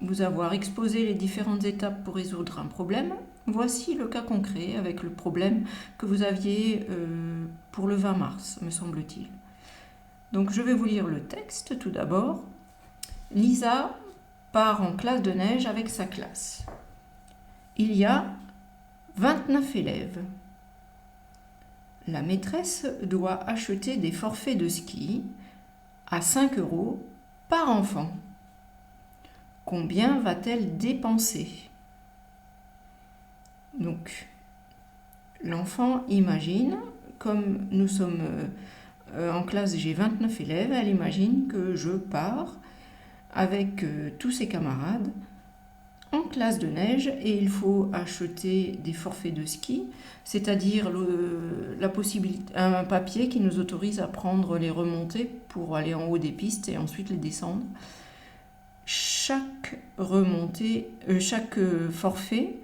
vous avoir exposé les différentes étapes pour résoudre un problème. Voici le cas concret avec le problème que vous aviez pour le 20 mars, me semble-t-il. Donc je vais vous lire le texte tout d'abord. Lisa part en classe de neige avec sa classe. Il y a 29 élèves. La maîtresse doit acheter des forfaits de ski à 5 € par enfant. Combien va-t-elle dépenser? Donc, l'enfant imagine, comme nous sommes en classe, j'ai 29 élèves, elle imagine que je pars avec tous ses camarades en classe de neige et il faut acheter des forfaits de ski, c'est-à-dire la possibilité, un papier qui nous autorise à prendre les remontées pour aller en haut des pistes et ensuite les descendre. Chaque forfait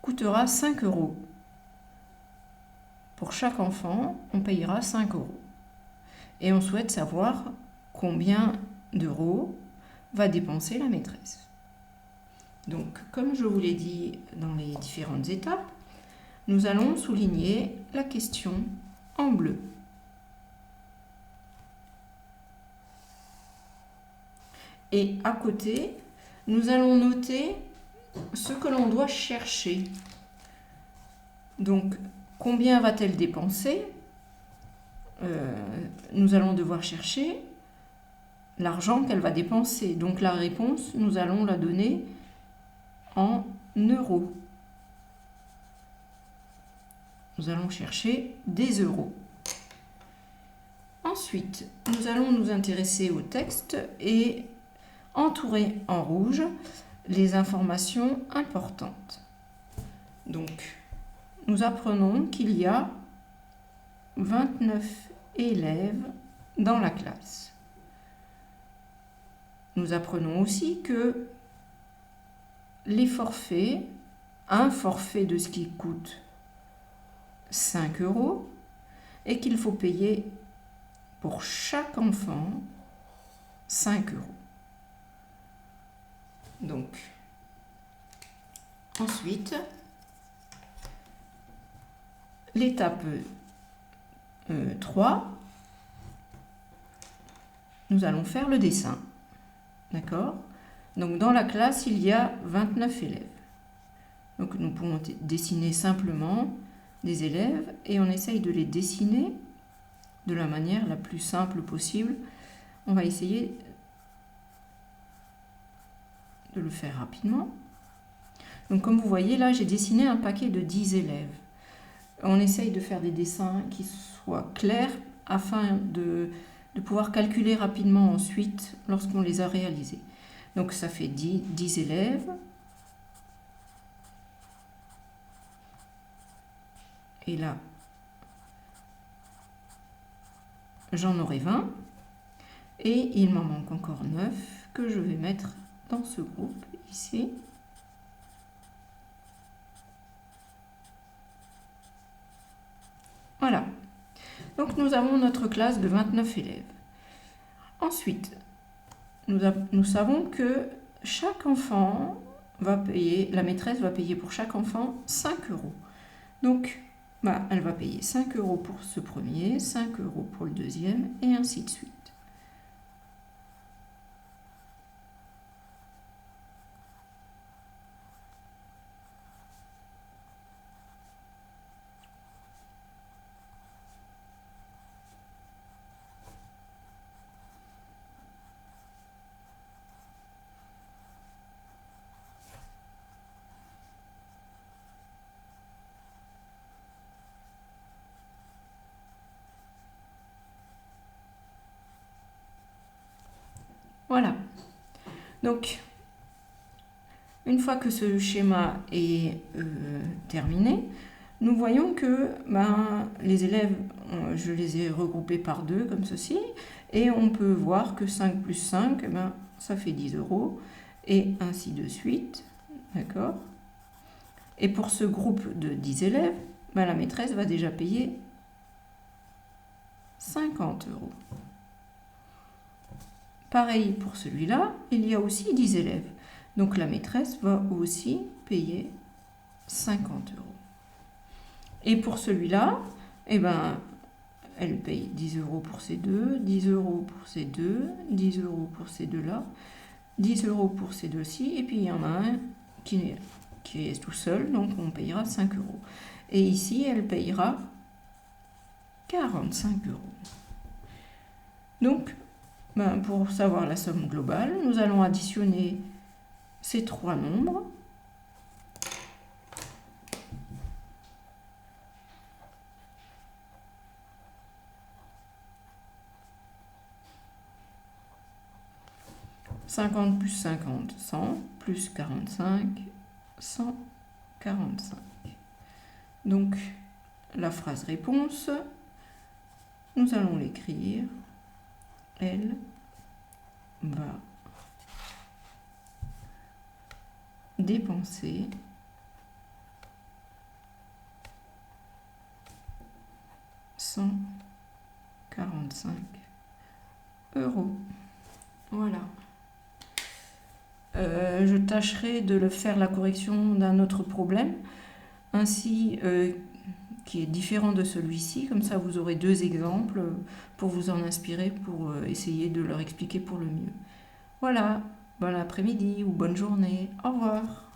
coûtera 5 €. Pour chaque enfant, on payera 5 €. Et on souhaite savoir combien d'euros va dépenser la maîtresse. Donc, comme je vous l'ai dit dans les différentes étapes, nous allons souligner la question en bleu. Et à côté, nous allons noter ce que l'on doit chercher. Donc, combien va-t-elle dépenser? Nous allons devoir chercher l'argent qu'elle va dépenser. Donc, la réponse, nous allons la donner en euros. Nous allons chercher des euros. Ensuite, nous allons nous intéresser au texte et entourer en rouge les informations importantes. Donc, nous apprenons qu'il y a 29 élèves dans la classe. Nous apprenons aussi que les forfaits, un forfait de ski coûte 5 € et qu'il faut payer pour chaque enfant 5 €. Donc, ensuite, l'étape 3, nous allons faire le dessin. D'accord? Donc, dans la classe, il y a 29 élèves. Donc, nous pouvons dessiner simplement des élèves et on essaye de les dessiner de la manière la plus simple possible. On va essayer de le faire rapidement. Donc, comme vous voyez, là, j'ai dessiné un paquet de 10 élèves. On essaye de faire des dessins qui soient clairs afin de pouvoir calculer rapidement ensuite lorsqu'on les a réalisés. Donc, ça fait 10 élèves. Et là, j'en aurai 20. Et il m'en manque encore 9 que je vais mettre dans ce groupe ici. Voilà. Donc, nous avons notre classe de 29 élèves. Ensuite, nous savons que chaque enfant va payer, la maîtresse va payer pour chaque enfant 5 €. Donc, elle va payer 5 € pour ce premier, 5 € pour le deuxième, et ainsi de suite. Voilà. Donc, une fois que ce schéma est terminé, nous voyons que les élèves, je les ai regroupés par 2 comme ceci, et on peut voir que 5 plus 5, ça fait 10 €, et ainsi de suite. D'accord? Et pour ce groupe de 10 élèves, la maîtresse va déjà payer 50 €. Pareil pour celui-là, il y a aussi 10 élèves. Donc la maîtresse va aussi payer 50 euros. Et pour celui-là, eh ben, elle paye 10 euros pour ces deux, 10 euros pour ces deux, 10 euros pour ces deux-là, 10 euros pour ces deux-ci, et puis il y en a un qui est tout seul, donc on payera 5 euros. Et ici, elle payera 45 euros. Donc, pour savoir la somme globale, nous allons additionner ces trois nombres. « 50 plus 50, 100, plus 45, 145. » Donc, la phrase réponse, nous allons l'écrire. Elle va dépenser 145 euros. Voilà. Je tâcherai de faire la correction d'un autre problème, ainsi qui est différent de celui-ci. Comme ça, vous aurez deux exemples pour vous en inspirer, pour essayer de leur expliquer pour le mieux. Voilà, bon après-midi ou bonne journée. Au revoir.